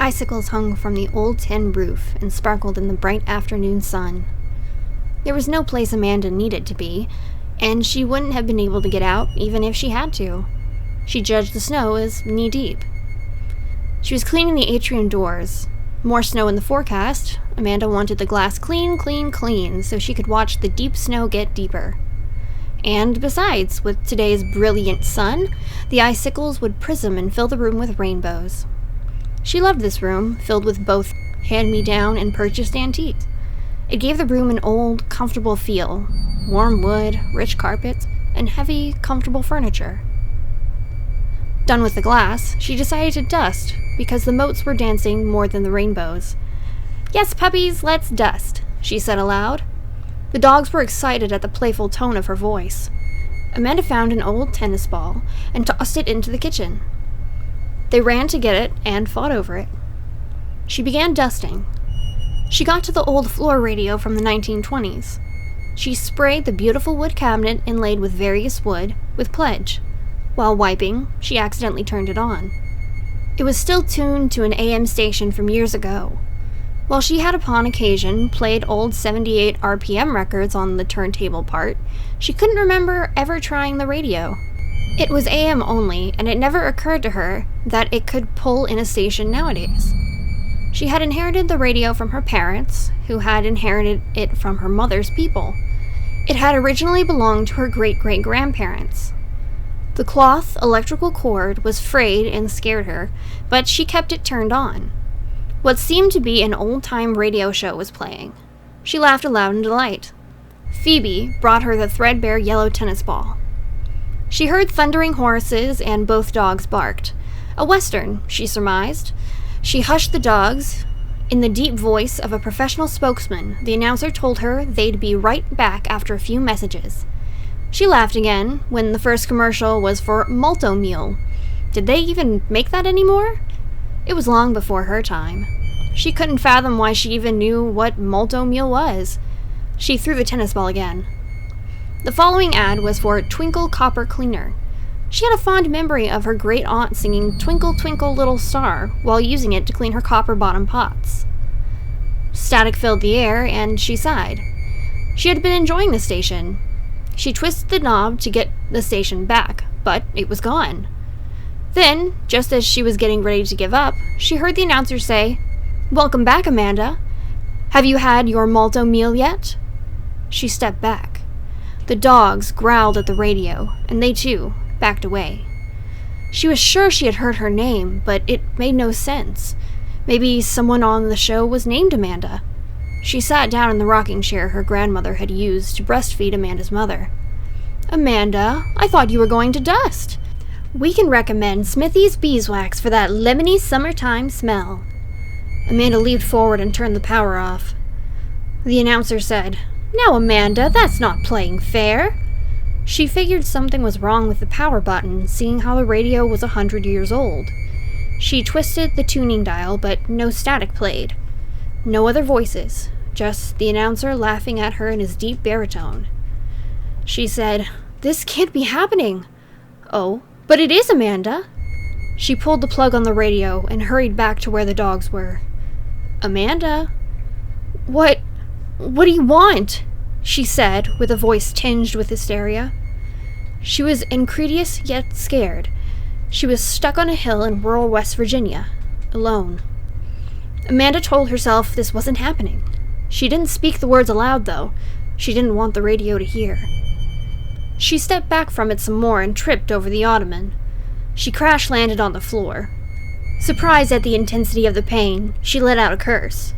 icicles hung from the old tin roof and sparkled in the bright afternoon sun. There was no place Amanda needed to be, and she wouldn't have been able to get out even if she had to. She judged the snow as knee-deep. She was cleaning the atrium doors. More snow in the forecast. Amanda wanted the glass clean, so she could watch the deep snow get deeper. And besides, with today's brilliant sun, the icicles would prism and fill the room with rainbows. She loved this room, filled with both hand-me-down and purchased antiques. It gave the room an old, comfortable feel. Warm wood, rich carpets, and heavy, comfortable furniture. Done with the glass, she decided to dust, because the motes were dancing more than the rainbows. "Yes, puppies, let's dust," she said aloud. The dogs were excited at the playful tone of her voice. Amanda found an old tennis ball and tossed it into the kitchen. They ran to get it and fought over it. She began dusting. She got to the old floor radio from the 1920s. She sprayed the beautiful wood cabinet inlaid with various wood with Pledge. While wiping, she accidentally turned it on. It was still tuned to an AM station from years ago. While she had upon occasion played old 78 RPM records on the turntable part, she couldn't remember ever trying the radio. It was AM only, and it never occurred to her that it could pull in a station nowadays. She had inherited the radio from her parents, who had inherited it from her mother's people. It had originally belonged to her great-great-grandparents. The cloth electrical cord was frayed and scared her, but she kept it turned on. What seemed to be an old-time radio show was playing. She laughed aloud in delight. Phoebe brought her the threadbare yellow tennis ball. She heard thundering horses and both dogs barked. A western, she surmised. She hushed the dogs. In the deep voice of a professional spokesman, the announcer told her they'd be right back after a few messages. She laughed again when the first commercial was for Malto-Meal. Did they even make that anymore? It was long before her time. She couldn't fathom why she even knew what Malto-Meal was. She threw the tennis ball again. The following ad was for Twinkle Copper Cleaner. She had a fond memory of her great-aunt singing Twinkle Twinkle Little Star while using it to clean her copper-bottom pots. Static filled the air, and she sighed. She had been enjoying the station. She twisted the knob to get the station back, but it was gone. Then, just as she was getting ready to give up, she heard the announcer say, "Welcome back, Amanda. Have you had your Malto-Meal yet?" She stepped back. The dogs growled at the radio, and they too backed away. She was sure she had heard her name, but it made no sense. Maybe someone on the show was named Amanda. She sat down in the rocking chair her grandmother had used to breastfeed Amanda's mother. "Amanda, I thought you were going to dust. We can recommend Smithy's beeswax for that lemony summertime smell." Amanda leaped forward and turned the power off. The announcer said, "Now, Amanda, that's not playing fair." She figured something was wrong with the power button, seeing how the radio was 100 years old. She twisted the tuning dial, but no static played. No other voices, just the announcer laughing at her in his deep baritone. She said, "This can't be happening." "Oh, but it is, Amanda." She pulled the plug on the radio and hurried back to where the dogs were. "Amanda? What do you want?" she said, with a voice tinged with hysteria. She was incredulous yet scared. She was stuck on a hill in rural West Virginia, alone. Amanda told herself this wasn't happening. She didn't speak the words aloud, though. She didn't want the radio to hear. She stepped back from it some more and tripped over the ottoman. She crash-landed on the floor. Surprised at the intensity of the pain, she let out a curse.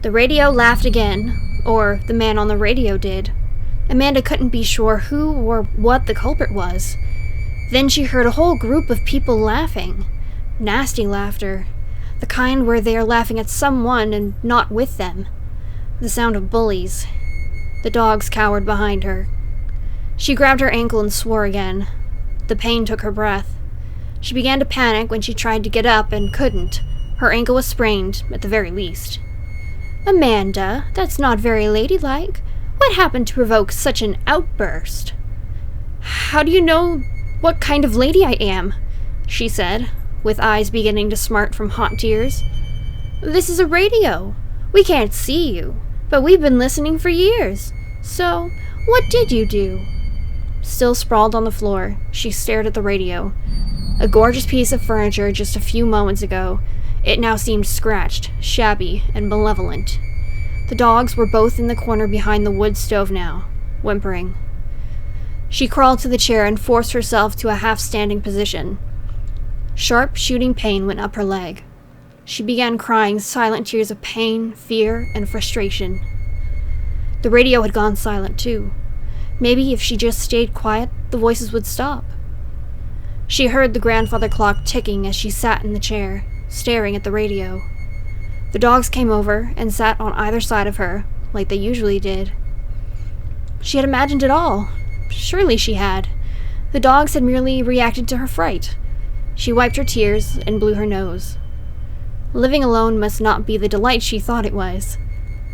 The radio laughed again, or the man on the radio did. Amanda couldn't be sure who or what the culprit was. Then she heard a whole group of people laughing. Nasty laughter. The kind where they are laughing at someone and not with them. The sound of bullies. The dogs cowered behind her. She grabbed her ankle and swore again. The pain took her breath. She began to panic when she tried to get up and couldn't. Her ankle was sprained, at the very least. "Amanda, that's not very ladylike. What happened to provoke such an outburst?" "How do you know what kind of lady I am?" she said. with eyes beginning to smart from hot tears. "This is a radio. We can't see you, but we've been listening for years. So, what did you do?" Still sprawled on the floor, she stared at the radio. A gorgeous piece of furniture just a few moments ago, it now seemed scratched, shabby, and malevolent. The dogs were both in the corner behind the wood stove now, whimpering. She crawled to the chair and forced herself to a half-standing position. Sharp, shooting pain went up her leg. She began crying silent tears of pain, fear, and frustration. The radio had gone silent, too. Maybe if she just stayed quiet, the voices would stop. She heard the grandfather clock ticking as she sat in the chair, staring at the radio. The dogs came over and sat on either side of her, like they usually did. She had imagined it all. Surely she had. The dogs had merely reacted to her fright. She wiped her tears and blew her nose. Living alone must not be the delight she thought it was.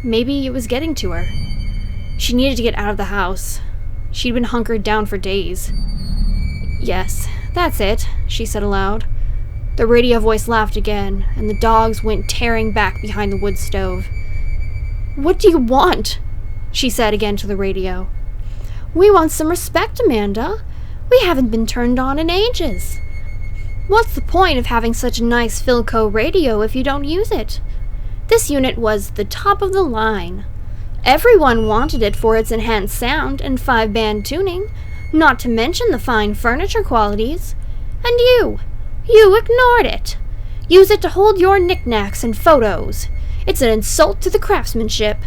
Maybe it was getting to her. She needed to get out of the house. She'd been hunkered down for days. "Yes, that's it," she said aloud. The radio voice laughed again, and the dogs went tearing back behind the wood stove. "What do you want?" she said again to the radio. "We want some respect, Amanda. We haven't been turned on in ages. What's the point of having such a nice Philco radio if you don't use it? This unit was the top of the line. Everyone wanted it for its enhanced sound and 5-band tuning, not to mention the fine furniture qualities. And you ignored it. Use it to hold your knickknacks and photos. It's an insult to the craftsmanship.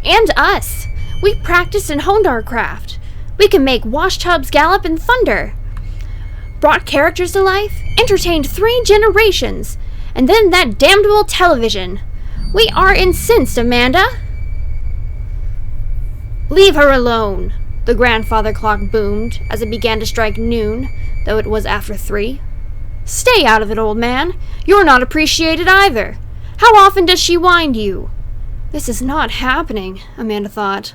And us. We practiced and honed our craft. We can make washtubs gallop and thunder. Brought characters to life, entertained 3 generations, and then that damnable television. We are incensed, Amanda." "Leave her alone," the grandfather clock boomed as it began to strike noon, though it was after 3. "Stay out of it, old man. You're not appreciated either. How often does she wind you?" This is not happening, Amanda thought.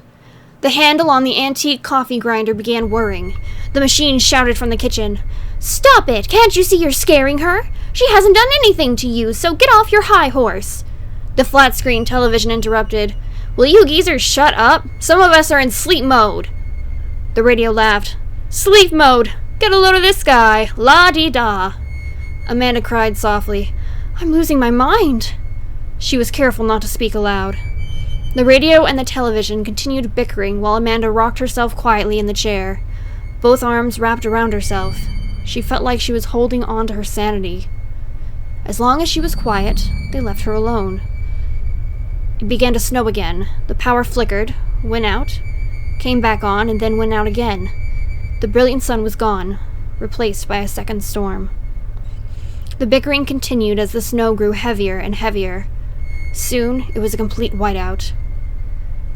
The handle on the antique coffee grinder began whirring. The machine shouted from the kitchen, "Stop it! Can't you see you're scaring her? She hasn't done anything to you, so get off your high horse." The flat-screen television interrupted, "Will you geezers shut up? Some of us are in sleep mode." The radio laughed, "Sleep mode! Get a load of this guy! La-dee-da!" Amanda cried softly, "I'm losing my mind." She was careful not to speak aloud. The radio and the television continued bickering while Amanda rocked herself quietly in the chair, both arms wrapped around herself. She felt like she was holding on to her sanity. As long as she was quiet, they left her alone. It began to snow again. The power flickered, went out, came back on, and then went out again. The brilliant sun was gone, replaced by a second storm. The bickering continued as the snow grew heavier and heavier. Soon, it was a complete whiteout.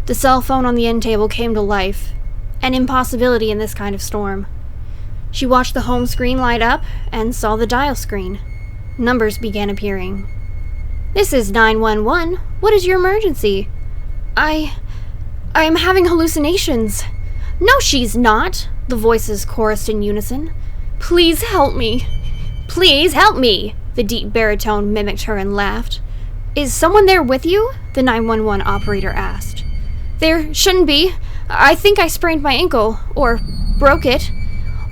The cell phone on the end table came to life, an impossibility in this kind of storm. She watched the home screen light up and saw the dial screen. Numbers began appearing. "This is 911. What is your emergency?" I am having hallucinations." "No, she's not," the voices chorused in unison. "Please help me." "Please help me," the deep baritone mimicked her and laughed. "Is someone there with you?" the 911 operator asked. "There shouldn't be. I think I sprained my ankle, or broke it."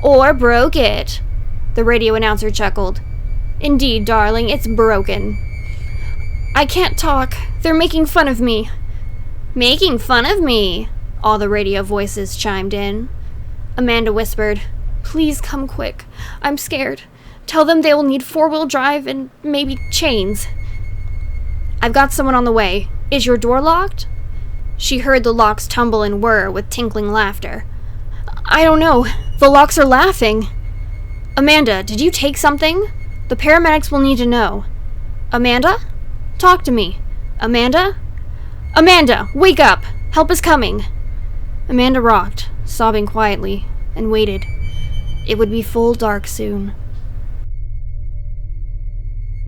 "Or broke it," the radio announcer chuckled. "Indeed, darling, it's broken." "I can't talk. They're making fun of me." "Making fun of me," all the radio voices chimed in. Amanda whispered, "Please come quick. I'm scared. Tell them they will need 4-wheel drive and maybe chains." "I've got someone on the way. Is your door locked?" She heard the locks tumble and whir with tinkling laughter. "I don't know. The locks are laughing." "Amanda, did you take something? The paramedics will need to know." "Amanda? Talk to me. Amanda? Amanda, wake up! Help is coming." Amanda rocked, sobbing quietly, and waited. It would be full dark soon.